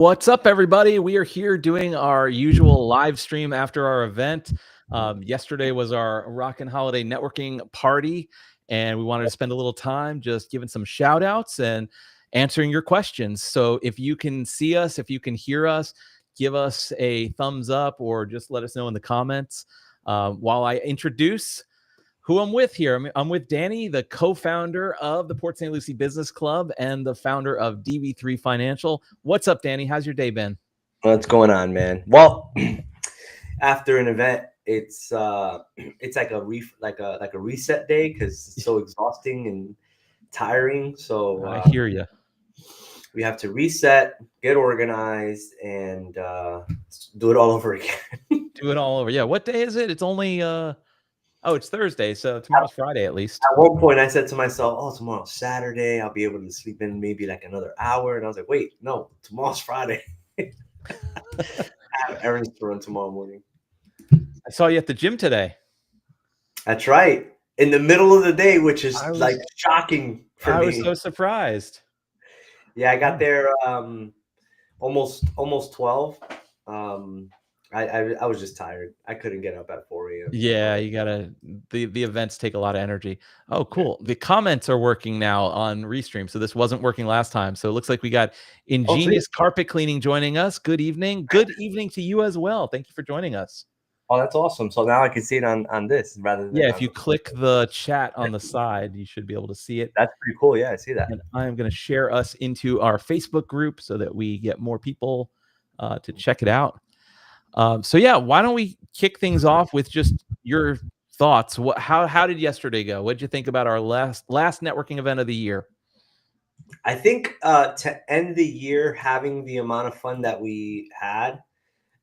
What's up, everybody? We are here doing our usual live stream after our event. Yesterday was our Rockin' Holiday Networking Party, and we wanted to spend a little time just giving some shout outs and answering your questions. So if you can see us, if you can hear us, give us a thumbs up or just let us know in the comments. While I introduce who I'm with here. I'm with Danny, the co-founder of the Port St. Lucie Business Club and the founder of DB3 Financial. What's up, Danny? How's your day been? What's going on, man? Well, after an event, it's like a reset day because it's so exhausting and tiring. So I hear you. we have to reset, get organized, and do it all over again. Do it all over. Yeah. What day is it? It's only it's Thursday, so tomorrow's Friday at least. At one point, I said to myself, "Oh, tomorrow's Saturday. I'll be able to sleep in maybe like another hour." And I was like, "Wait, no, tomorrow's Friday. I have errands to run tomorrow morning." I saw you at the gym today. That's right. In the middle of the day, which is like shocking for me. I was so surprised. Yeah, I got there almost 12. I was just tired. I couldn't get up at 4 a.m. Yeah, you gotta the events take a lot of energy. Oh, cool. The comments are working now on Restream. So this wasn't working last time. So it looks like we got Ingenious Carpet Cleaning joining us. Good evening. Good evening to you as well. Thank you for joining us. Oh, that's awesome. So now I can see it on this rather than if you click the chat on the side, you should be able to see it. That's pretty cool. Yeah, I see that. And I'm going to share us into our Facebook group so that we get more people to check it out. So yeah, why don't we kick things off with just your thoughts? How did yesterday go? What did you think about our last networking event of the year? I think to end the year having the amount of fun that we had,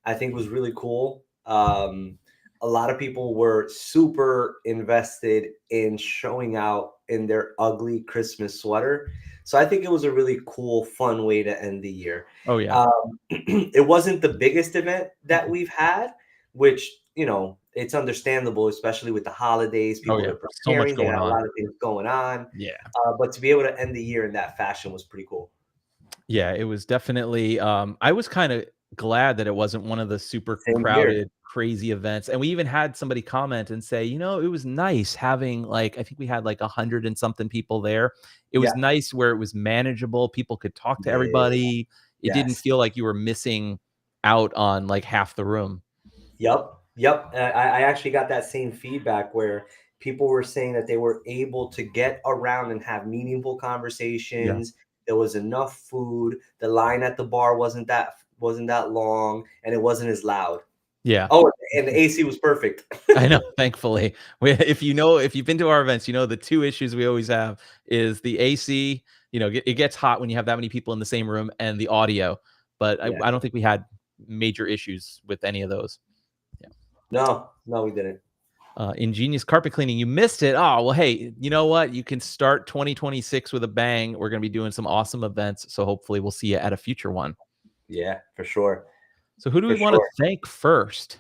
I think was really cool. A lot of people were super invested in showing out in their ugly Christmas sweater. So I think it was a really cool, fun way to end the year. Oh, yeah. It wasn't the biggest event that we've had, which, it's understandable, especially with the holidays. People are preparing. So much going on. A lot of things going on. Yeah. But to be able to end the year in that fashion was pretty cool. Yeah, it was definitely, I was kind of glad that it wasn't one of the super crowded, crazy events. And we even had somebody comment and say, it was nice having I think we had 100 and something people there. It was nice where it was manageable. People could talk to everybody. It didn't feel like you were missing out on half the room. Yep. I actually got that same feedback where people were saying that they were able to get around and have meaningful conversations. Yeah. There was enough food. The line at the bar wasn't that long, and it wasn't as loud. Yeah. Oh, and the AC was perfect. I know. Thankfully, if you've been to our events, the two issues we always have is the AC. It gets hot when you have that many people in the same room, and the audio. But yeah. I don't think we had major issues with any of those. Yeah. No, we didn't. Ingenious Carpet Cleaning, you missed it. Oh, well, hey, you know what? You can start 2026 with a bang. We're going to be doing some awesome events. So hopefully we'll see you at a future one. Yeah, for sure. So who do we want to thank first?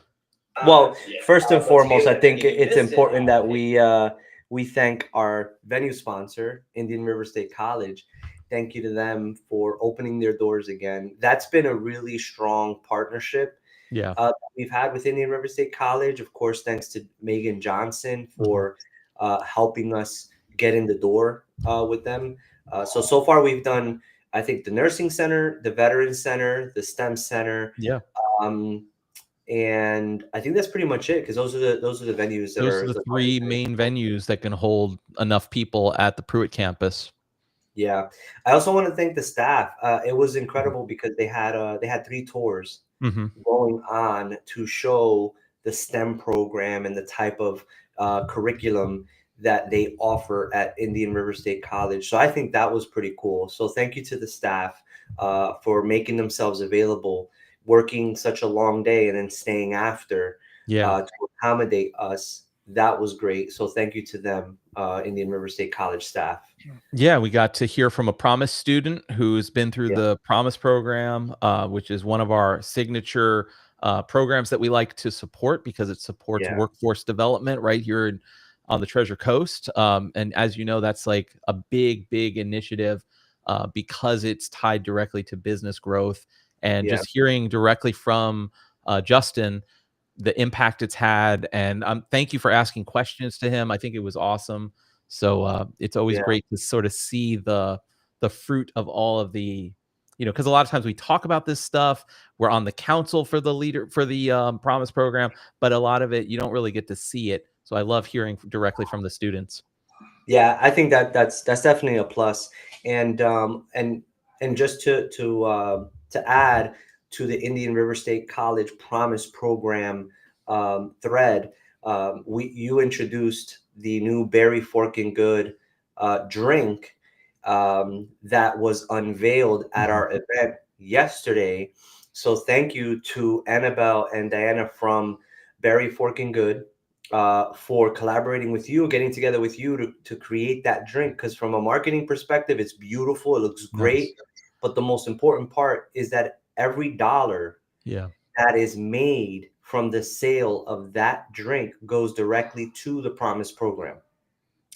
Well, first and foremost, I think it's important that we thank our venue sponsor, Indian River State College. Thank you to them for opening their doors again. That's been a really strong partnership. Yeah, we've had with Indian River State College. Of course, thanks to Megan Johnson for helping us get in the door with them. So far we've done, I think, the Nursing Center, the Veterans Center, the STEM Center. Yeah. And I think that's pretty much it, because those are the venues that those are the three main venues that can hold enough people at the Pruitt campus. Yeah, I also want to thank the staff. It was incredible because they had 3 tours going on to show the STEM program and the type of curriculum that they offer at Indian River State College. So I think that was pretty cool. So thank you to the staff for making themselves available, working such a long day and then staying after to accommodate us. That was great. So thank you to them, Indian River State College staff. Yeah, we got to hear from a Promise student who's been through the Promise program, which is one of our signature programs that we like to support because it supports workforce development right here on the Treasure Coast. And as you know, that's like a big initiative because it's tied directly to business growth and Yeah. just hearing directly from Justin the impact it's had. And thank you for asking questions to him. I think it was awesome. So it's always Yeah. great to sort of see the fruit of all of the, because a lot of times we talk about this stuff. We're on the council for the Promise program, but a lot of it you don't really get to see it. So I love hearing directly from the students. Yeah, I think that's definitely a plus. And just to add to the Indian River State College Promise Program thread, you introduced the new Berry Forking Good drink that was unveiled at our event yesterday. So thank you to Annabelle and Diana from Berry Forking Good for collaborating with you, getting together with you to create that drink. Because from a marketing perspective, it's beautiful, it looks great. Nice. But the most important part is that every dollar that is made from the sale of that drink goes directly to the Promise program.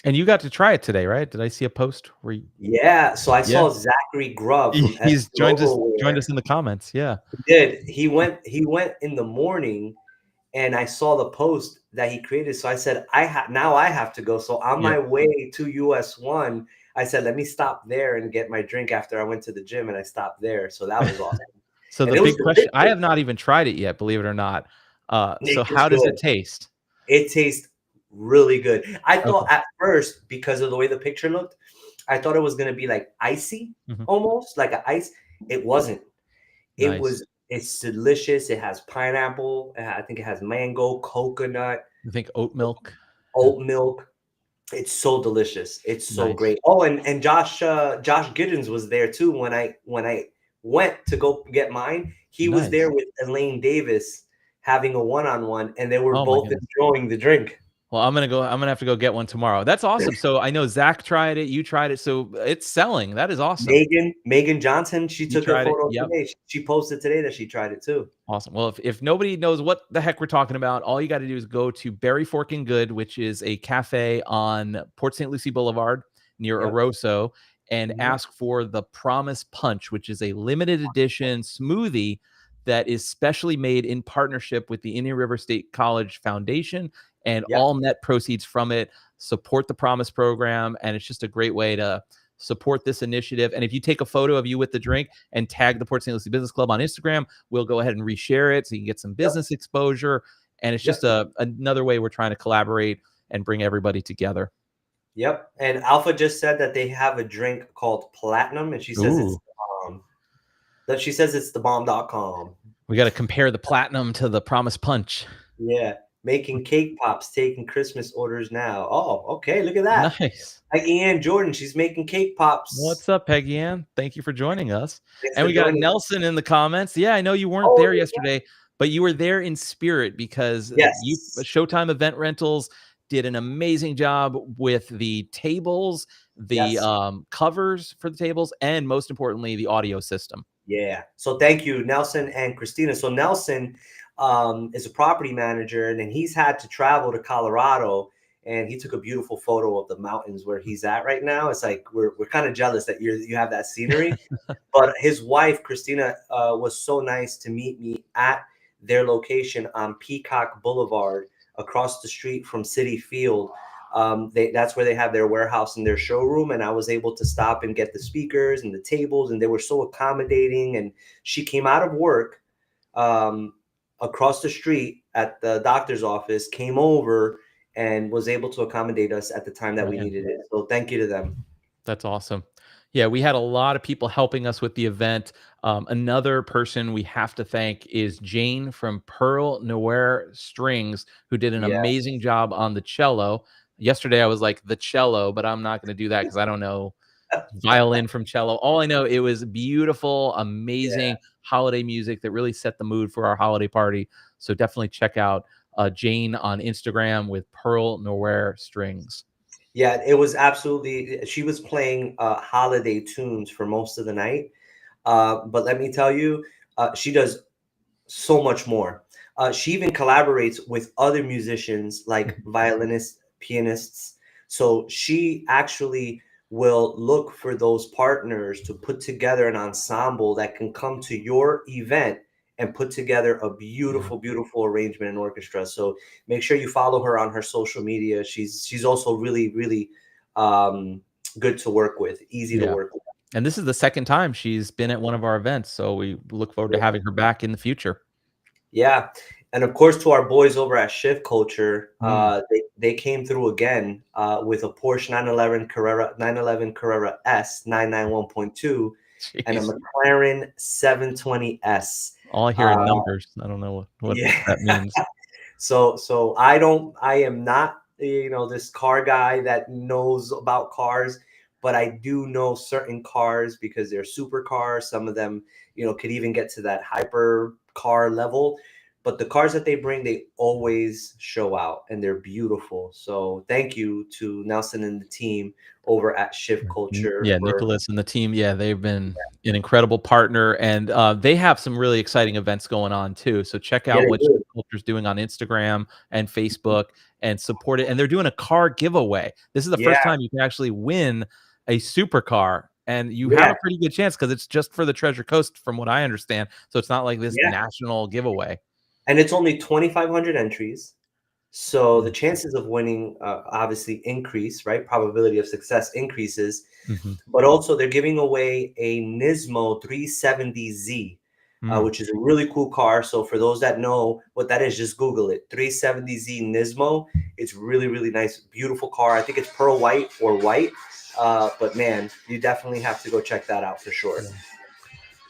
And you got to try it today, right? Did I see a post where Yeah, so I yeah, saw Zachary Grubb from he's joined us Logo. in the comments. Yeah. He did. He went in the morning, and I saw the post that he created. So I said, now I have to go. So on Yep. my way to US1, I said, let me stop there and get my drink after I went to the gym, and I stopped there. So that was awesome. So And the it was big question, I delicious. have not even tried it yet, believe it or not. So It's how does good. it taste? It tastes really good. I Okay. thought at first, because of the way the picture looked, I thought it was going to be like icy, almost like an ice. It wasn't. Nice. It's delicious. It has pineapple. I think it has mango, coconut, I think oat milk. Yeah. oat milk. It's so delicious. It's so Nice. great. Oh, and Josh Giddens was there too when I went to go get mine. He was Nice. there with Elaine Davis having a one-on-one, and they were Oh my both goodness. enjoying the drink. Well, I'm gonna have to go get one tomorrow. That's awesome. So I know Zach tried it, you tried it, so it's selling. That is awesome. Megan Johnson, she You took a tried it. photo Yep. today. She posted today that she tried it too. Awesome. Well, if nobody knows what the heck we're talking about, all you got to do is go to Berry Forking Good, which is a cafe on Port St. Lucie Boulevard near Yep. Aroso, and Mhm. ask for the Promise Punch, which is a limited edition smoothie that is specially made in partnership with the Indian River State College Foundation, and Yep. all net proceeds from it support the Promise program. And it's just a great way to support this initiative. And if you take a photo of you with the drink and tag the Port St. Lucie Business Club on Instagram, we'll go ahead and reshare it so you can get some business exposure. And it's just another way we're trying to collaborate and bring everybody together. Yep. And Alpha just said that they have a drink called Platinum, and she says it's the bomb.com. We got to compare the Platinum to the Promise Punch. Yeah. Making cake pops, taking Christmas orders now. Oh, okay. Look at that. Nice. Peggy Ann Jordan, she's making cake pops. What's up, Peggy Ann? Thank you for joining us. Thanks And for we got joining. Nelson in the comments. Yeah, I know you weren't there yesterday, but you were there in spirit because you Showtime Event Rentals did an amazing job with the tables, the covers for the tables, and most importantly, the audio system. Yeah. So thank you, Nelson and Christina. So Nelson is a property manager, and then he's had to travel to Colorado, and he took a beautiful photo of the mountains where he's at right now. It's like we're kind of jealous that you have that scenery. But his wife, Christina, was so nice to meet me at their location on Peacock Boulevard across the street from Citi Field. That's where they have their warehouse and their showroom, and I was able to stop and get the speakers and the tables, and they were so accommodating. And she came out of work across the street at the doctor's office, came over and was able to accommodate us at the time that we needed it. So thank you to them. That's awesome. Yeah, we had a lot of people helping us with the event. Another person we have to thank is Jane from Pearl Noir Strings, who did an amazing job on the cello. Yesterday, I was like, the cello, but I'm not going to do that because I don't know violin from cello. All I know, it was beautiful, amazing holiday music that really set the mood for our holiday party. So definitely check out Jane on Instagram with Pearl Noir Strings. Yeah, it was absolutely. She was playing holiday tunes for most of the night. But let me tell you, she does so much more. She even collaborates with other musicians like violinists, pianists. So she actually will look for those partners to put together an ensemble that can come to your event and put together a beautiful, beautiful arrangement and orchestra. So make sure you follow her on her social media. She's also really, really good to work with, easy to work with. And this is the second time she's been at one of our events, so we look forward to having her back in the future. Yeah. And of course, to our boys over at Shift Culture, they came through again with a Porsche 911 Carrera S 991.2 and a McLaren 720S. All I hear in numbers. I don't know what that means. So I am not, this car guy that knows about cars, but I do know certain cars because they're supercars. Some of them, could even get to that hyper car level. But the cars that they bring, they always show out and they're beautiful. So thank you to Nelson and the team over at Shift Culture. Yeah, Nicholas and the team. Yeah, they've been an incredible partner, and they have some really exciting events going on too. So check out what Shift Culture is doing on Instagram and Facebook and support it. And they're doing a car giveaway. This is the first time you can actually win a supercar. And you have a pretty good chance because it's just for the Treasure Coast, from what I understand. So it's not like this national giveaway. And it's only 2,500 entries. So the chances of winning obviously increase, right? Probability of success increases. But also they're giving away a Nismo 370Z, which is a really cool car. So for those that know what that is, just Google it. 370Z Nismo. It's really, really nice, beautiful car. I think it's pearl white or white. But man, you definitely have to go check that out for sure.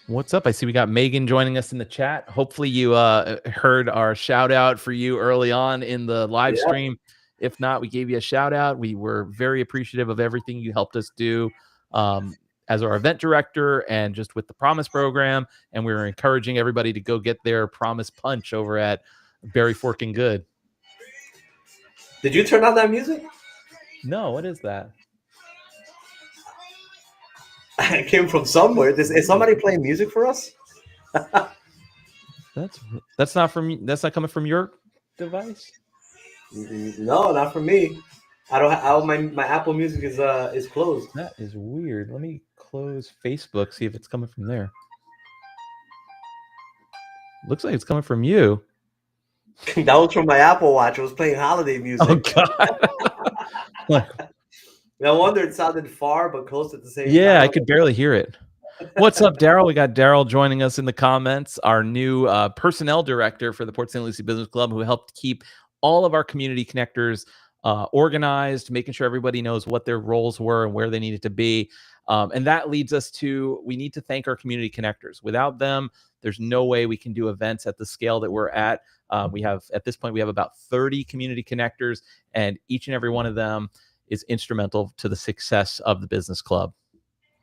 What's up? I see we got Megan joining us in the chat. Hopefully you heard our shout out for you early on in the live stream. If not, we gave you a shout out. We were very appreciative of everything you helped us do as our event director and just with the Promise program. And we were encouraging everybody to go get their Promise Punch over at Berry Fork and Good. Did you turn on that music? No, what is that? It came from somewhere. Is somebody playing music for us? That's not from me. That's not coming from your device. No, not from me. I don't. My Apple Music is closed. That is weird. Let me close Facebook. See if it's coming from there. Looks like it's coming from you. That was from my Apple Watch. It was playing holiday music. Oh God. No wonder it sounded far but close at the same time. Yeah, I could barely hear it. What's up, Daryl? We got Daryl joining us in the comments, our new personnel director for the Port St. Lucie Business Club, who helped keep all of our community connectors organized, making sure everybody knows what their roles were and where they needed to be. And that leads us to, we need to thank our community connectors. Without them, there's no way we can do events at the scale that we're at. At this point, we have about 30 community connectors, and each and every one of them is instrumental to the success of the business club.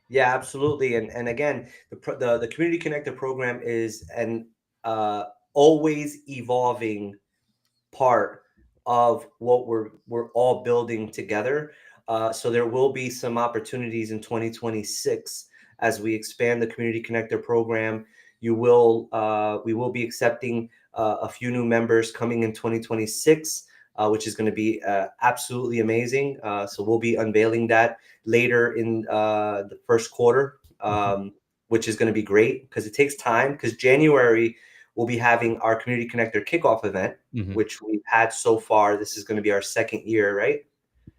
Yeah, absolutely. And again, the Community Connector program is an always evolving part of what we're all building together. So there will be some opportunities in 2026 as we expand the Community Connector program. We will be accepting a few new members coming in 2026. Which is going to be absolutely amazing. So we'll be unveiling that later in the first quarter, which is going to be great because it takes time. Because January, we'll be having our Community Connector kickoff event, which we've had so far. This is going to be our second year, right?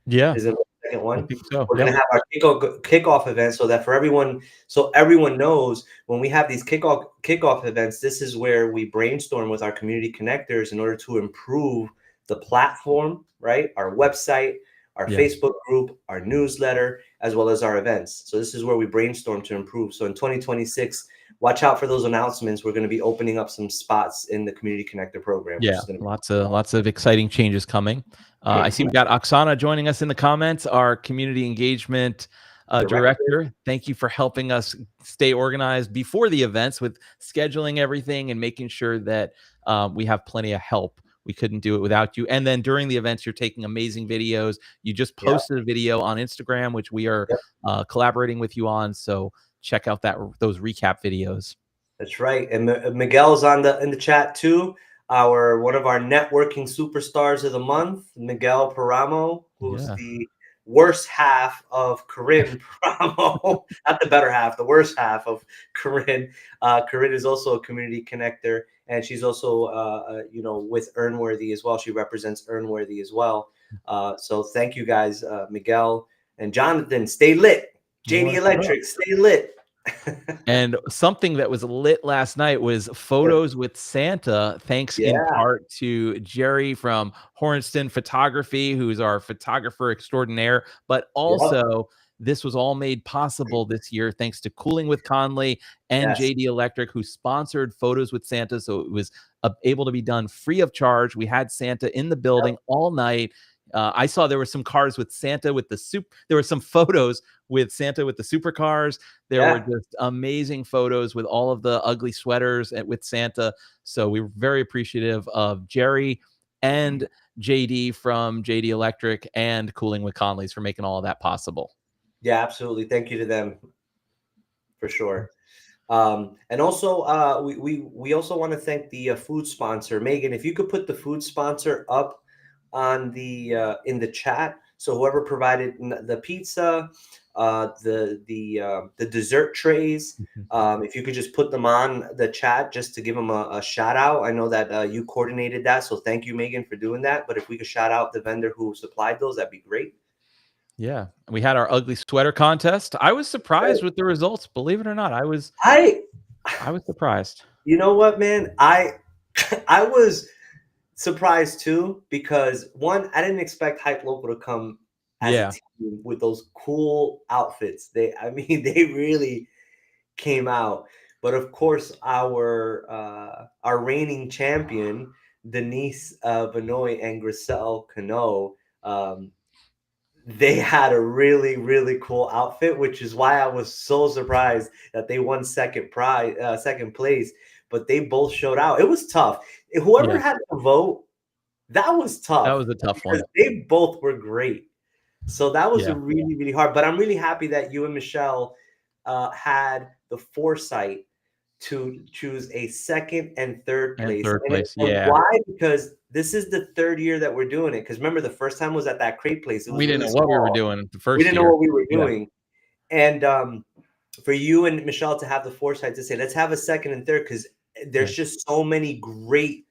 Yeah. Is it the second one? I think so. We're going to have our kickoff event so that everyone knows when we have these kickoff events, this is where we brainstorm with our community connectors in order to improve the platform, right? Our website, our Facebook group, our newsletter, as well as our events. So this is where we brainstorm to improve. So in 2026, watch out for those announcements. We're going to be opening up some spots in the Community Connector program. Yeah, lots of exciting changes coming. I see we got Oksana joining us in the comments, our community engagement director. Thank you for helping us stay organized before the events with scheduling everything and making sure that we have plenty of help. We couldn't do it without you. And then during the events, you're taking amazing videos. You just posted a video on Instagram, which we are collaborating with you on. So check out those recap videos. That's right. And Miguel's in the chat too. One of our networking superstars of the month, Miguel Paramo, who's the worst half of Corinne promo, not the better half, the worst half of Corinne. Corinne is also a community connector, and she's also, with Earnworthy as well. She represents Earnworthy as well. So thank you guys, Miguel and Jonathan. Stay lit. JD Electric, stay lit. And something that was lit last night was photos with Santa, thanks in part to Jerry from Hornston Photography, who's our photographer extraordinaire. But also, this was all made possible this year thanks to Cooling with Conley and JD Electric, who sponsored photos with Santa. So it was able to be done free of charge. We had Santa in the building all night. I saw there were some cars with Santa with the soup. There were some photos with Santa with the supercars. There were just amazing photos with all of the ugly sweaters with Santa. So we were very appreciative of Jerry and JD from JD Electric and Cooling with Conley's for making all of that possible. Yeah, absolutely. Thank you to them for sure. And also, we also want to thank the food sponsor, Megan. If you could put the food sponsor up on the in the chat, so whoever provided the pizza, the dessert trays, if you could just put them on the chat just to give them a shout out. I know that you coordinated that, so thank you, Megan, for doing that. But if we could shout out the vendor who supplied those, that'd be great. Yeah, we had our ugly sweater contest. I was surprised with the results. Believe it or not, I was surprised. You know what, man? I was surprised too, because one, I didn't expect Hype Local to come as a team with those cool outfits. They really came out. But of course, our reigning champion, Denise Benoit and Griselle Cano, they had a really, really cool outfit, which is why I was so surprised that they won second place. But they both showed out. It was tough. Whoever had to vote, that was tough. That was a tough one. They both were great. So that was really, really hard. But I'm really happy that you and Michelle had the foresight to choose a second and third place. Why? Because this is the third year that we're doing it. Because remember, the first time was at that crate place. We didn't know what we were doing the first year. We didn't know what we were doing. And for you and Michelle to have the foresight to say, let's have a second and third, because there's just so many great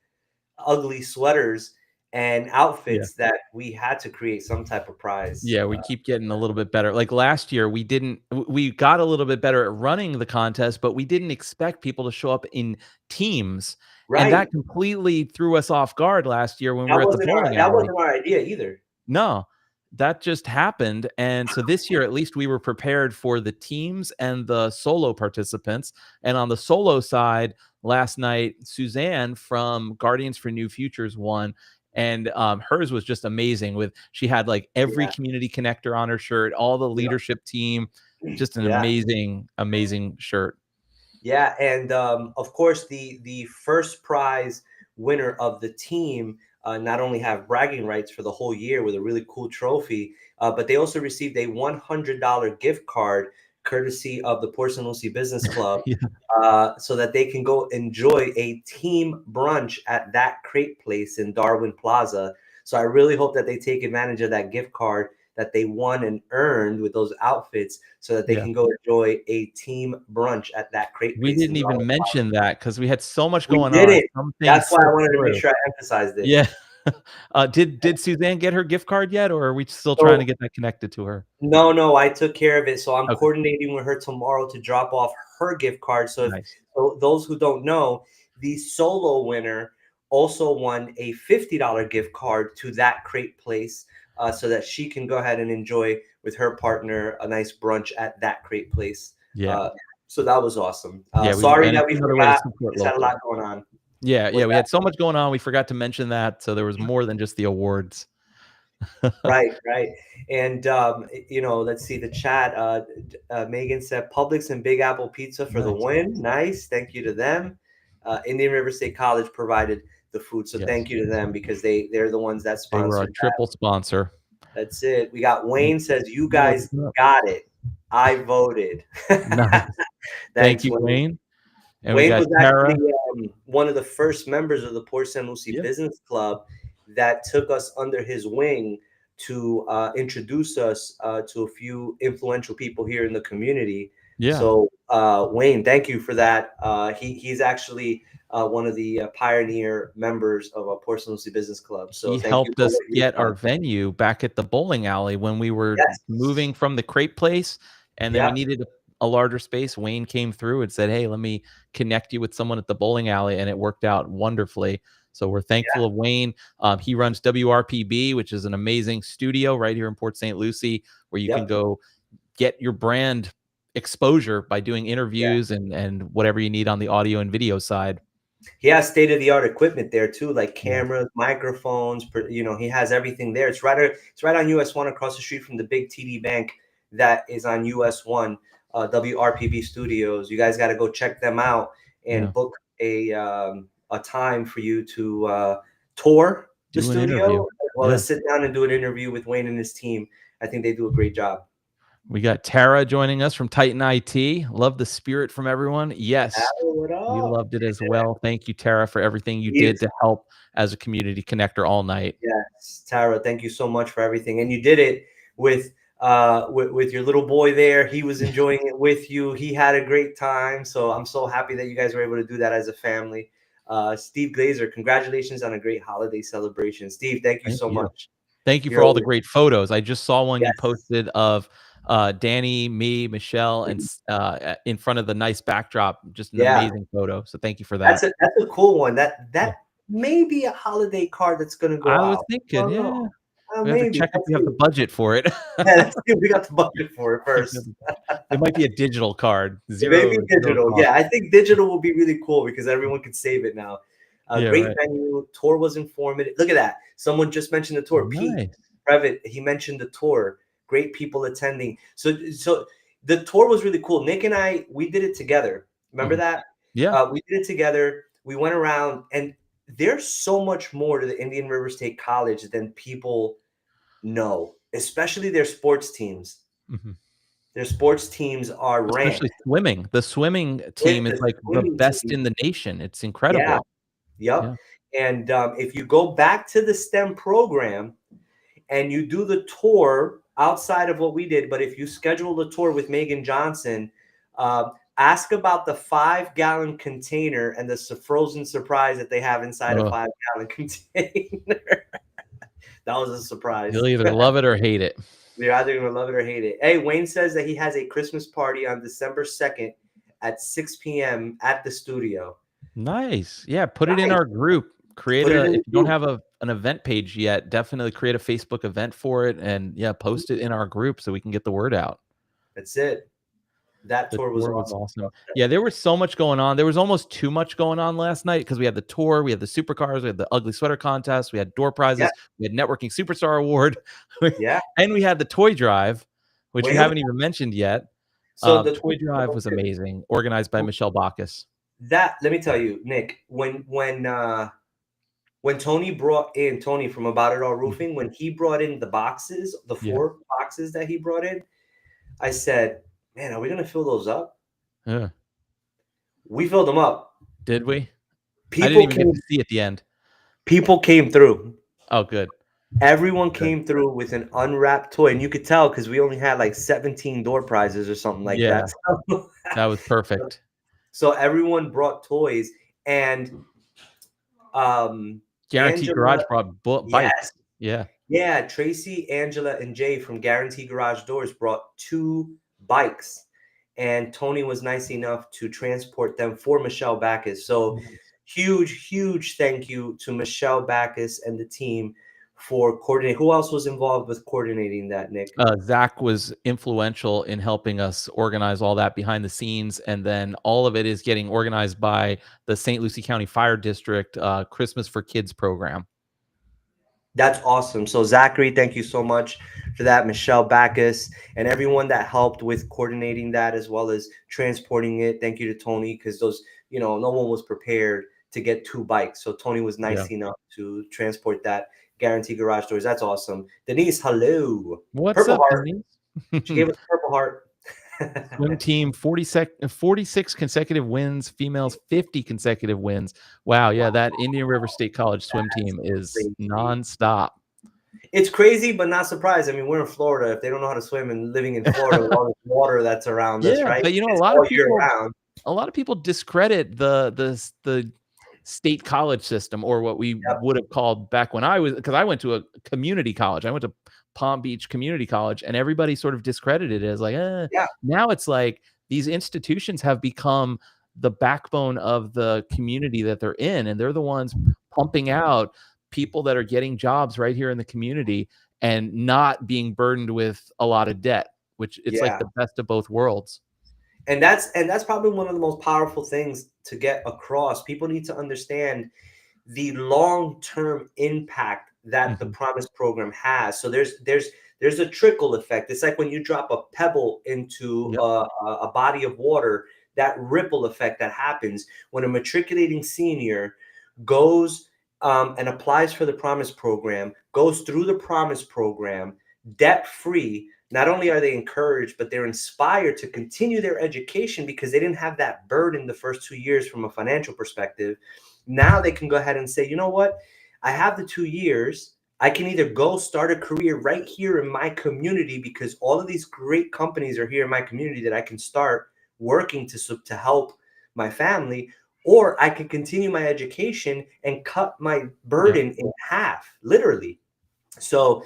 ugly sweaters and outfits that we had to create some type of prize. Yeah, we keep getting a little bit better. Like last year, we got a little bit better at running the contest, but we didn't expect people to show up in teams. Right. And that completely threw us off guard last year when we were at the bowling alley. That wasn't our idea either. No, that just happened. And so this year, at least we were prepared for the teams and the solo participants. And on the solo side, last night, Suzanne from Guardians for New Futures won. And hers was just amazing. She had like every community connector on her shirt, all the leadership team, just an amazing shirt. Yeah, and of course the first prize winner of the team not only have bragging rights for the whole year with a really cool trophy, but they also received a $100 gift card courtesy of the Porcelain Lucie Business Club, so that they can go enjoy a team brunch at that crate place in Darwin Plaza. So I really hope that they take advantage of that gift card that they won and earned with those outfits, so that they can go enjoy a team brunch at that crate place. We didn't even mention that because we had so much going on. That's why I wanted to make sure I emphasized it. Yeah. Did Suzanne get her gift card yet, or are we still trying to get that connected to her? No, I took care of it. So I'm coordinating with her tomorrow to drop off her gift card. So, so those who don't know, the solo winner also won a $50 gift card to that crate place, so that she can go ahead and enjoy with her partner a nice brunch at that crate place. So that was awesome. Sorry that we forgot. We just had a lot going on. Yeah, we had so much going on. We forgot to mention that. So there was more than just the awards. Right. And, let's see the chat. Megan said Publix and Big Apple Pizza for the win. Nice. Thank you to them. Indian River State College provided the food. So thank you to them, because they're the ones that sponsored. They were our triple sponsor. That's it. We got Wayne says, you guys got it. I voted. Nice. Thank you, Wayne. And Wayne was actually one of the first members of the Porcelain Lucie Business Club that took us under his wing to introduce us to a few influential people here in the community. Yeah. So Wayne, thank you for that. He's actually one of the pioneer members of our Porcelain Lucie Business Club. So He thank you helped for us what you've get our done. venue back at the bowling alley when we were Yes. moving from the crepe place, and then we Yeah. needed a larger space. Wayne came through and said, "Hey, let me connect you with someone at the bowling alley," and it worked out wonderfully. So we're thankful of Wayne. He runs WRPB, which is an amazing studio right here in Port St. Lucie, where you can go get your brand exposure by doing interviews and whatever you need on the audio and video side. He has state-of-the-art equipment there too, like cameras, microphones. You know, he has everything there. It's right on US 1 across the street from the big TD Bank that is on US 1, WRPB Studios. You guys got to go check them out and book a time for you to tour the Do an interview. studio, as well as sit down and do an interview with Wayne and his team. I think they do a great job. We got Tara joining us from Titan IT. Love the spirit from everyone. Yes, we loved it as well. Thank you, Tara, for everything you did to help as a community connector all night. Yes, Tara, thank you so much for everything. And you did it with your little boy there. He was enjoying it with you. He had a great time. So I'm so happy that you guys were able to do that as a family. Steve Glazer, congratulations on a great holiday celebration. Steve, thank you so much. Thank you for all the great photos. I just saw one you posted of Danny, me, Michelle, and in front of the nice backdrop. Just an amazing photo. So thank you for that. That's a cool one. That may be a holiday card that's going to go out. I was thinking, we have to check if we have the budget for it. We got the budget for it first. It might be a digital card. Maybe digital. Yeah, I think digital will be really cool because everyone can save it now. Great venue. Tour was informative. Look at that. Someone just mentioned the tour. Pete Previtt, he mentioned the tour. Great people attending. So the tour was really cool. Nick and I, we did it together. Remember that? Yeah. We did it together. We went around, and there's so much more to the Indian River State College than people know, especially their sports teams. Their sports teams are ranked. Especially swimming. The swimming team is like the best in the nation. It's incredible. Yep. And if you go back to the STEM program and you do the tour outside of what we did, but if you schedule the tour with Megan Johnson, ask about the 5-gallon container and the frozen surprise that they have inside a 5-gallon container. That was a surprise. You'll either love it or hate it. You're either going to love it or hate it. Hey, Wayne says that he has a Christmas party on December 2nd at 6 p.m. at the studio. Nice. Yeah, put it in our group. If you don't have an event page yet, definitely create a Facebook event for it and post it in our group so we can get the word out. That's it. That tour was awesome. Yeah, there was so much going on. There was almost too much going on last night because we had the tour, we had the supercars, we had the ugly sweater contest, we had door prizes, we had networking superstar award, and we had the toy drive, which we haven't even mentioned yet. So the toy drive was amazing, organized by Michelle Bacchus. That, let me tell you, Nick, when Tony brought in from About It All Roofing, when he brought in the boxes, the 4 boxes that he brought in, I said, man, are we going to fill those up? Yeah. We filled them up. Did we? I didn't even get to see at the end. People came through. Oh, good. Everyone came through with an unwrapped toy, and you could tell because we only had like 17 door prizes or something like that. That was perfect. So everyone brought toys, and Guaranteed Garage brought bikes. Yeah. Tracy, Angela, and Jay from Guaranteed Garage Doors brought 2 bikes, and Tony was nice enough to transport them for Michelle Bacchus. So huge thank you to Michelle Bacchus and the team for coordinating. Who else was involved with coordinating that, Nick? Zach was influential in helping us organize all that behind the scenes, and then all of it is getting organized by the St. Lucie County Fire District Christmas for Kids program. That's awesome. So Zachary, thank you so much for that. Michelle Bacchus and everyone that helped with coordinating that as well as transporting it. Thank you to Tony, because those, no one was prepared to get 2 bikes. So Tony was nice enough to transport that. Guaranteed Garage Doors. That's awesome. Denise, hello. What's Purple up, Heart. Denise? She gave us Purple Heart. Swim team, 46 consecutive wins, females 50 consecutive wins. Wow, yeah, that Indian River State College swim team is nonstop. It's crazy, but not surprised. I mean, we're in Florida. If they don't know how to swim and living in Florida with all this water that's around us, Yeah, right? but, you know, It's all year round. a lot of people discredit the state college system, or what we Yep. would have called back when I was, because I went to a community college. I went to Palm Beach Community College, and everybody sort of discredited it as like, Yeah. now it's like these institutions have become the backbone of the community that they're in, and they're the ones pumping out people that are getting jobs right here in the community and not being burdened with a lot of debt, which it's like Yeah. the best of both worlds. And that's probably one of the most powerful things to get across. People need to understand the long-term impact that the Mhm. Promise program has. So there's a trickle effect. It's like when you drop a pebble into Yep. a body of water, that ripple effect that happens when a matriculating senior goes and applies for the Promise program, goes through the Promise program debt-free. Not only are they encouraged, but they're inspired to continue their education because they didn't have that burden the first 2 years from a financial perspective. Now they can go ahead and say, you know what? I have the 2 years. I can either go start a career right here in my community because all of these great companies are here in my community that I can start working to help my family, or I can continue my education and cut my Yeah. burden in half, literally. So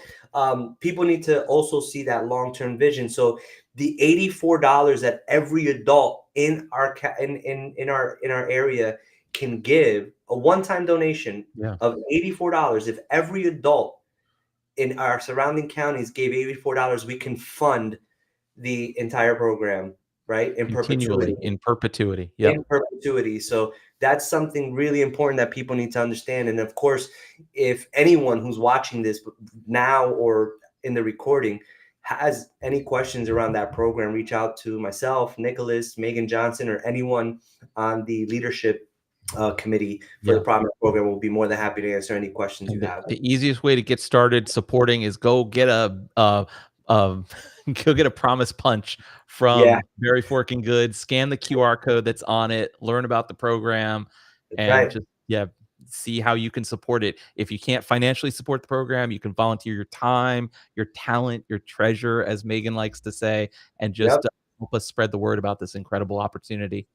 people need to also see that long-term vision. So the $84 that every adult in our in our area can give, a one-time donation Yeah. of $84. If every adult in our surrounding counties gave $84, we can fund the entire program, right? In perpetuity. Continually, in perpetuity. Yep. In perpetuity. So that's something really important that people need to understand. And of course, if anyone who's watching this now or in the recording has any questions around that program, reach out to myself, Nicholas, Megan Johnson, or anyone on the leadership committee for the Yeah. Promise program. We'll be more than happy to answer any questions you And have. the easiest way to get started supporting is go get a go get a Promise Punch Yeah, from Very Forking Good, scan the QR code that's on it, learn about the program, that's and right. just, yeah, see how you can support it. If you can't financially support the program, you can volunteer your time, your talent, your treasure, as Megan likes to say, and Yep. just help us spread the word about this incredible opportunity.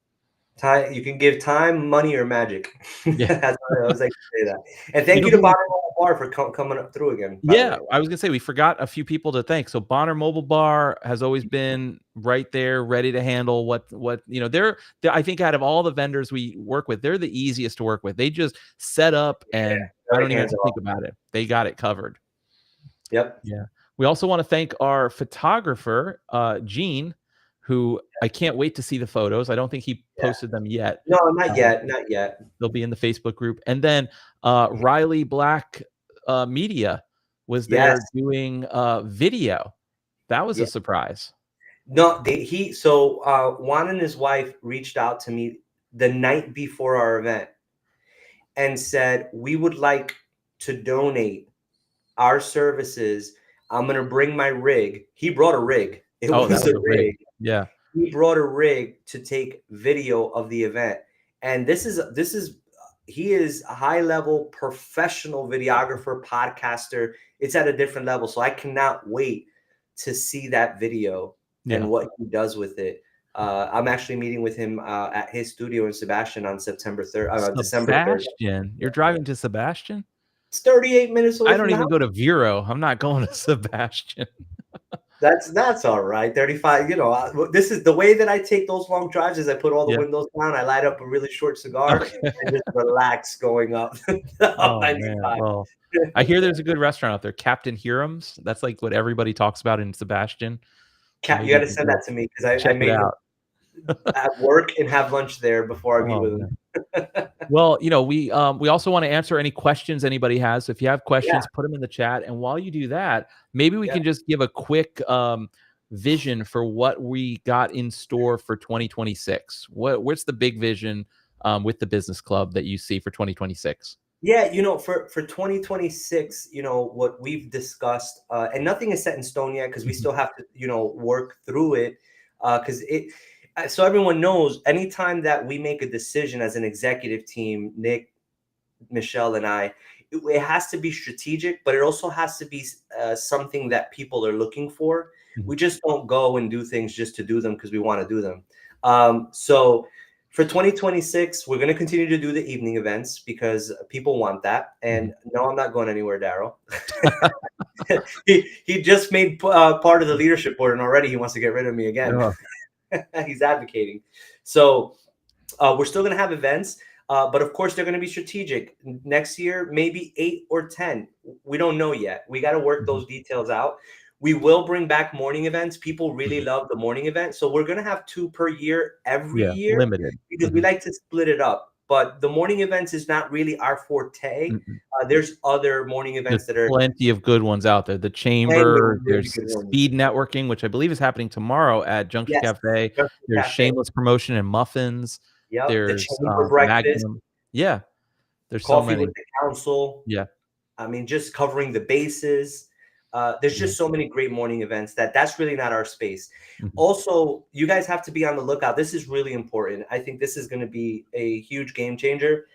Time, you can give time, money, or magic. Yeah. That's what I always like to say that. And You thank know you to who we Bonner Bar for coming up through again, by the Yeah, way. I was gonna say we forgot a few people to thank. So Bonner Mobile Bar has always been right there, ready to handle what you know. They're I think out of all the vendors we work with, they're the easiest to work with. They just set up, and I Very don't even have hands to off. think about it. They got it covered. Yep. Yeah. We also want to thank our photographer, Gene, who I can't wait to see the photos. I don't think he Yeah. posted them yet. No, not Uh, yet. Not yet. they'll be in the Facebook group. And then Riley Black Media was Yes. there doing video. That was Yeah. a surprise. No, so Juan and his wife reached out to me the night before our event and said, we would like to donate our services. I'm gonna bring my rig. He brought a rig. It Oh, that was a was a rig. rig. Yeah. He brought a rig to take video of the event. And this is he is a high level professional videographer, podcaster. It's at a different level. So I cannot wait to see that video and Yeah. what he does with it. I'm actually meeting with him at his studio in Sebastian on September 3rd, December 3rd. Sebastian. You're driving to Sebastian? It's 38 minutes away I from don't the even house. go to Vero. I'm not going to Sebastian. That's all right. 35, this is the way that I take those long drives is I put all the Yeah. windows down, I light up a really short cigar Okay. and just relax going up up Oh, man. 95. Well, I hear there's a good restaurant out there, Captain Hiram's. That's like what everybody talks about in Sebastian. So Cat, you maybe got we to can send go that to me because I check it made him out. at work and have lunch there before I meet Oh, with man. him. Well, we also want to answer any questions anybody has. So if you have Yeah, questions, put them in the chat. And while you do that, maybe we yeah. can just give a quick vision for what we got in store for 2026. What's the big vision with the business club that you see for 2026? Yeah, for 2026, what we've discussed, and nothing is set in stone yet because we Mhm. still have to, work through it. Because so everyone knows, anytime that we make a decision as an executive team, Nick, Michelle, and I, it has to be strategic, but it also has to be something that people are looking for. We just don't go and do things just to do them because we want to do them. So for 2026, we're going to continue to do the evening events because people want that. And no, I'm not going anywhere, Daryl. he just made part of the leadership board, and already he wants to get rid of me again. He's advocating. So we're still going to have events, but of course they're going to be strategic. Next year, maybe 8 or 10. We don't know yet. We got to work those details out. We will bring back morning events. People really love the morning event. So we're going to have 2 per year every year. Limited. Because we like to split it up. But the morning events is not really our forte. There's other morning events that are plenty of good ones out there. The Chamber, there's Speed Networking, which I believe is happening tomorrow at Junkie Cafe. There's Shameless Promotion and Muffins. There's the Chamber breakfast. Magnum. Yeah, there's Coffee so many. with the council. Yeah, I mean, just covering the bases. There's just so many great morning events that's really not our space. Also, you guys have to be on the lookout. This is really important. I think this is going to be a huge game changer,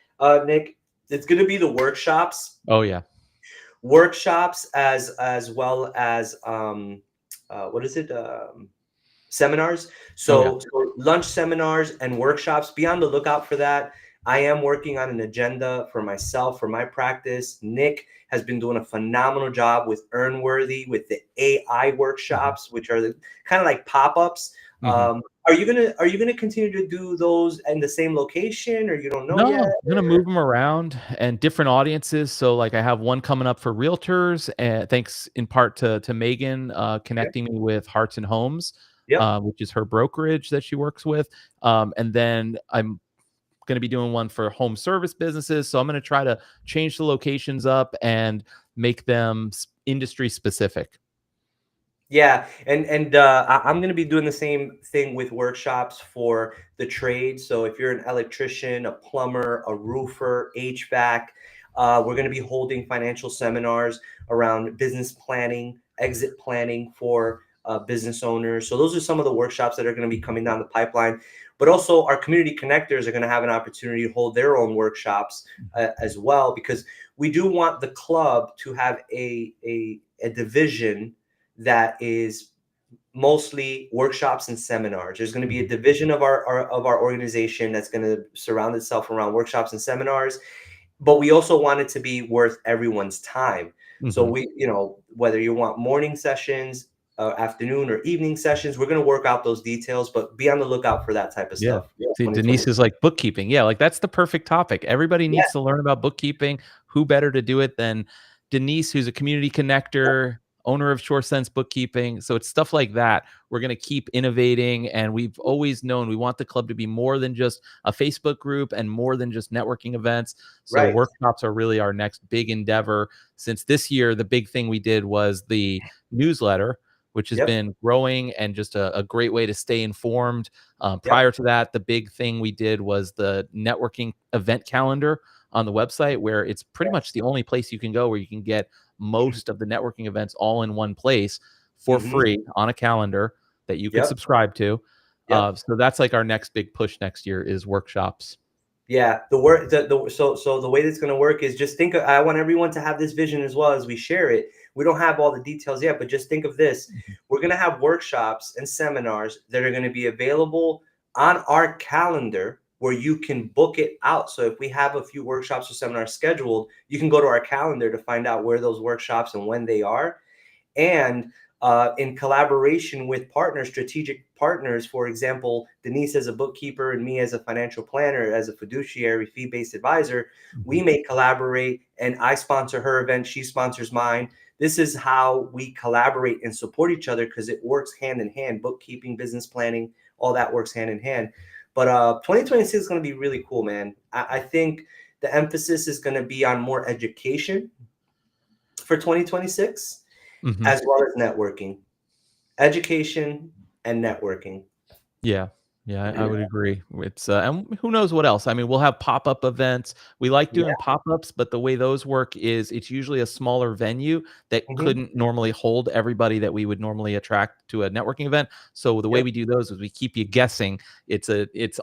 Nick. It's going to be the workshops. Oh yeah, workshops as well as what is it? Seminars. So lunch seminars and workshops. Be on the lookout for that. I am working on an agenda for myself, for my practice. Nick has been doing a phenomenal job with Earnworthy, with the AI workshops, which are the kind of like pop-ups. Are you gonna continue to do those in the same location, or you don't know yet? I'm gonna move them around and different audiences. So like I have one coming up for realtors, and thanks in part to Megan connecting me with Hearts and Homes, which is her brokerage that she works with. And then I'm going to be doing one for home service businesses. So I'm going to try to change the locations up and make them industry specific. Yeah, and I'm going to be doing the same thing with workshops for the trade. So if you're an electrician, a plumber, a roofer, HVAC, we're going to be holding financial seminars around business planning, exit planning for business owners. So those are some of the workshops that are going to be coming down the pipeline. But also our community connectors are going to have an opportunity to hold their own workshops as well, because we do want the club to have a division that is mostly workshops and seminars. There's going to be a division of our organization that's going to surround itself around workshops and seminars, but we also want it to be worth everyone's time. So we, whether you want morning sessions, afternoon or evening sessions, we're going to work out those details, but be on the lookout for that type of stuff. See, Denise is like bookkeeping. Yeah, like that's the perfect topic. Everybody needs to learn about bookkeeping. Who better to do it than Denise, who's a community connector, owner of Shore Sense Bookkeeping. So it's stuff like that. We're going to keep innovating. And we've always known we want the club to be more than just a Facebook group and more than just networking events. So workshops are really our next big endeavor. Since this year, the big thing we did was the newsletter, which has been growing and just a great way to stay informed. Prior to that, the big thing we did was the networking event calendar on the website, where it's pretty much the only place you can go where you can get most of the networking events all in one place for free on a calendar that you can subscribe to. So that's like our next big push next year is workshops. Yeah, so the way that's going to work is just think. I want everyone to have this vision as well as we share it. We don't have all the details yet, but just think of this. We're going to have workshops and seminars that are going to be available on our calendar where you can book it out. So if we have a few workshops or seminars scheduled, you can go to our calendar to find out where those workshops and when they are. And in collaboration with partners, strategic partners, for example, Denise as a bookkeeper and me as a financial planner, as a fiduciary fee-based advisor, we may collaborate, and I sponsor her event, she sponsors mine. This is how we collaborate and support each other, because it works hand in hand. Bookkeeping, business planning, all that works hand in hand. But 2026 is going to be really cool, man. I think the emphasis is going to be on more education for 2026. As well as networking, education and networking. Yeah. Yeah, I would agree. It's and who knows what else? I mean, we'll have pop-up events. We like Yeah. doing pop-ups, but the way those work is it's usually a smaller venue that Hmm. couldn't normally hold everybody that we would normally attract to a networking event. So the way Yep. we do those is we keep you guessing. It's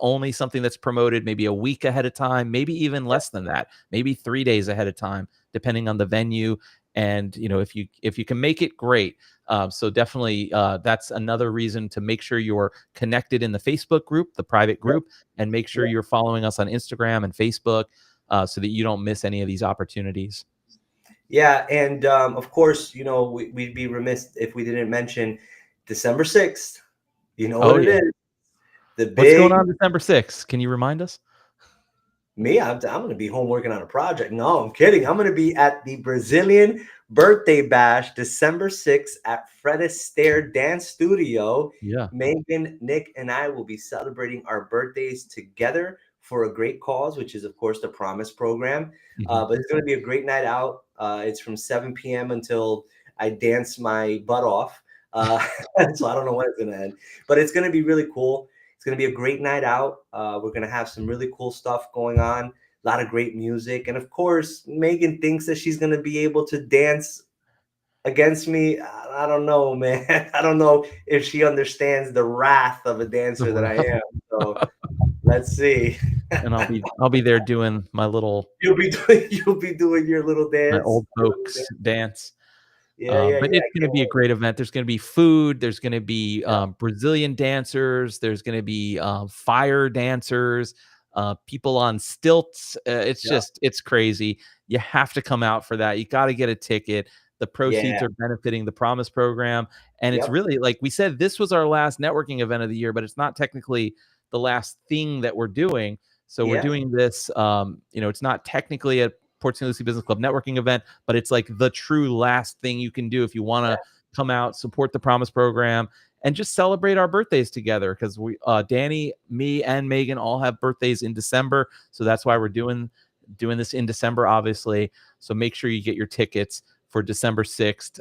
only something that's promoted maybe a week ahead of time, maybe even Yep. less than that, maybe 3 days ahead of time, depending on the venue. And if you can make it, great. So definitely, that's another reason to make sure you're connected in the Facebook group, the private Yep. group, and make sure Yep. you're following us on Instagram and Facebook, so that you don't miss any of these opportunities. Yeah, and of course, we'd be remiss if we didn't mention December 6th. You know what Oh it yeah, is? The what's going big on December 6th? Can you remind us? Me, I'm going to be home working on a project. No, I'm kidding. I'm going to be at the Brazilian Birthday Bash December 6th at Fred Astaire Dance Studio. Yeah. Megan, Nick, and I will be celebrating our birthdays together for a great cause, which is, of course, the Promise Program. Hmm. But it's going to be a great night out. It's from 7 p.m. until I dance my butt off. Uh, so I don't know when it's going to end, but it's going to be really cool. It's going to be a great night out. We're going to have some really cool stuff going on, a lot of great music. And of course, Megan thinks that she's going to be able to dance against me. I don't know, man. I don't know if she understands the wrath of a dancer that I am. So let's see. And I'll be there doing my little You'll be doing your little my dance. old folks dance. Yeah, yeah, But yeah. it's I going to can't be a wait. great event. There's going to be food. There's going to be Yeah, Brazilian dancers. There's going to be fire dancers, people on stilts. It's yeah, just, it's crazy. You have to come out for that. You got to get a ticket. The proceeds yeah. are benefiting the Promise program. And it's Yep. really, like we said, this was our last networking event of the year, but it's not technically the last thing that we're doing. So we're Yeah, doing this, it's not technically a Port St. Lucie Business Club networking event, but it's like the true last thing you can do if you want yeah. to come out, support the Promise program, and just celebrate our birthdays together. Because Danny, me, and Megan all have birthdays in December, so that's why we're doing this in December, obviously. So make sure you get your tickets for December 6th,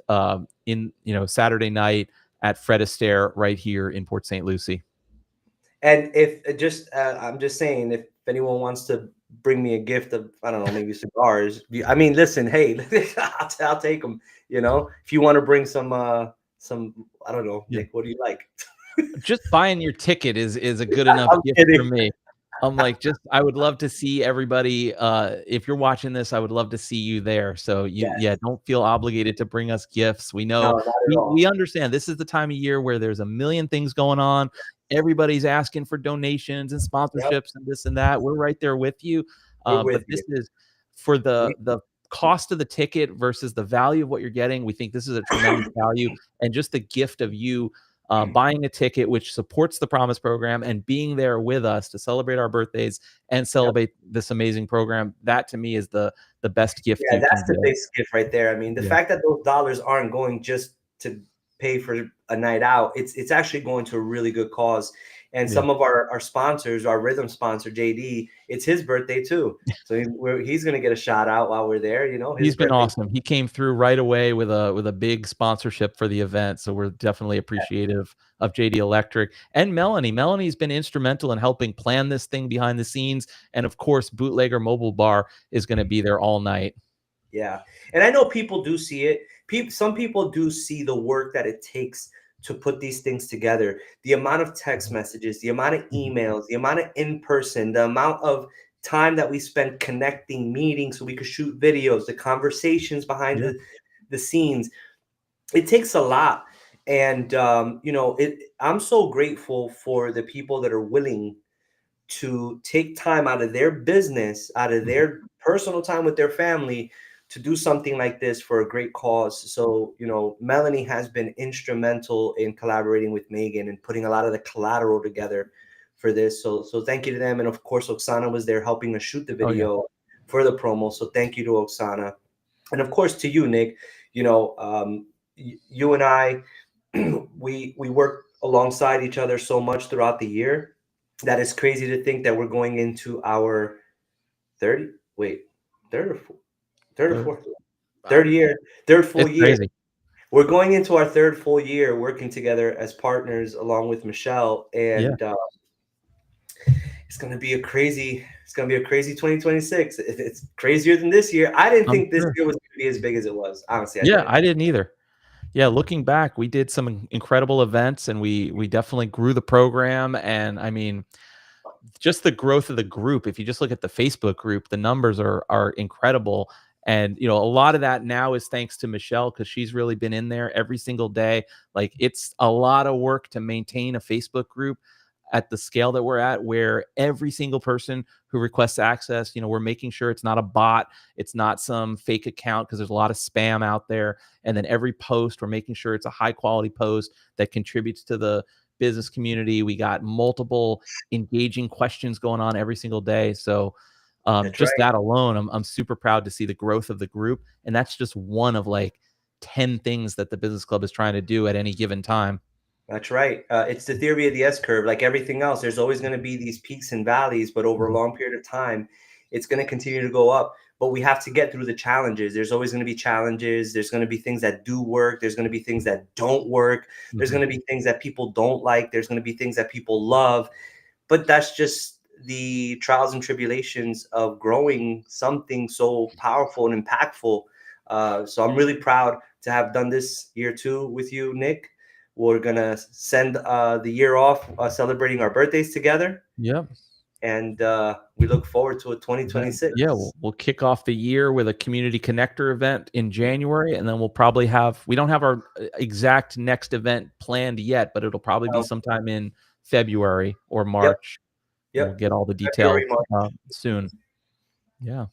in Saturday night at Fred Astaire right here in Port St. Lucie. And if I'm just saying, if anyone wants to bring me a gift of, I don't know, maybe cigars. I mean, listen, hey, I'll take them. If you want to bring some, I don't know, Yeah. Nick, what do you like? Just buying your ticket is a good enough I'm gift for kidding. me. I'm like, just I would love to see everybody. If you're watching this, I would love to see you there. So yeah, Yes. don't feel obligated to bring us gifts. We No, know not at we all. understand this is the time of year where there's a million things going on. Everybody's asking for donations and Yep. sponsorships and this and that. We're right there with you. We're But with this you. is for We, the cost of the ticket versus the value of what you're getting. We think this is a tremendous value, and just the gift of you buying a ticket, which supports the Promise program, and being there with us to celebrate our birthdays and yep. celebrate this amazing program. That to me is the best gift Yeah, you can that's the give. big gift right there. I mean, the Yeah, fact that those dollars aren't going just to pay for a night out, it's actually going to a really good cause. And yeah. some of our sponsors, our rhythm sponsor JD, it's his birthday too, so he's going to get a shout out while we're there. His He's been birthday. awesome. He came through right away with a big sponsorship for the event, so we're definitely appreciative of JD Electric and Melanie. Melanie's been instrumental in helping plan this thing behind the scenes, and of course, Bootlegger Mobile Bar is going to be there all night. Yeah, and I know people do see it. Some people do see the work that it takes to put these things together. The amount of text messages, the amount of Mhm. emails, the amount of in person, the amount of time that we spend connecting meetings so we could shoot videos, the conversations behind Yeah. the scenes. It takes a lot, and I'm so grateful for the people that are willing to take time out of their business, out of Mhm. their personal time with their family to do something like this for a great cause. So, Melanie has been instrumental in collaborating with Megan and putting a lot of the collateral together for this. So thank you to them. And of course, Oksana was there helping us shoot the Oh yeah. video for the promo. So thank you to Oksana. And of course to you, Nick. You know, you and I, we work alongside each other so much throughout the year that it's crazy to think that we're going into our 30 wait third or fourth, third or Third. fourth third year third full It's year. crazy. We're going into our third full year working together as partners along with Michelle, Yeah. and it's gonna be a crazy 2026. It's crazier than this year. I didn't I'm think this sure. year was gonna be as big as it was. Honestly, I Yeah, didn't. I didn't either. Yeah, looking back, we did some incredible events, and we definitely grew the program. And I mean, just the growth of the group. If you just look at the Facebook group, the numbers are incredible. And a lot of that now is thanks to Michelle, because she's really been in there every single day. Like, it's a lot of work to maintain a Facebook group at the scale that we're at, where every single person who requests access, we're making sure it's not a bot, it's not some fake account, because there's a lot of spam out there. And then every post, we're making sure it's a high quality post that contributes to the business community. We got multiple engaging questions going on every single day. So That's just right. that alone, I'm super proud to see the growth of the group. And that's just one of like 10 things that the business club is trying to do at any given time. That's right. It's the theory of the S curve. Like everything else, there's always going to be these peaks and valleys, but over a long period of time, it's going to continue to go up. But we have to get through the challenges. There's always going to be challenges. There's going to be things that do work. There's going to be things that don't work. There's going to be things that people don't like. There's going to be things that people love. But that's just the trials and tribulations of growing something so powerful and impactful. So I'm really proud to have done this year too with you, Nick. We're gonna send the year off celebrating our birthdays together, Yep. and we look forward to a 2026. Yeah, we'll kick off the year with a community connector event in January, and then we'll probably we don't have our exact next event planned yet, but it'll probably be sometime in February or Yep, March. And we'll yep. get all the details February, March. soon. Yeah.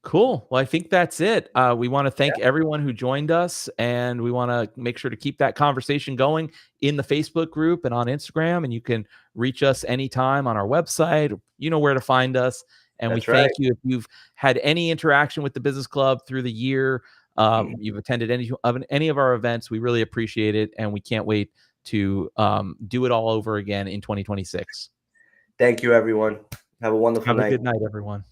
Cool. Well, I think that's it. We want to thank everyone who joined us, and we want to make sure to keep that conversation going in the Facebook group and on Instagram. And you can reach us anytime on our website. You know where to find us. And we That's right. thank you if you've had any interaction with the business club through the year. You've attended any of our events. We really appreciate it, and we can't wait to do it all over again in 2026. Thank you, everyone. Have a wonderful Have a night. good night, everyone.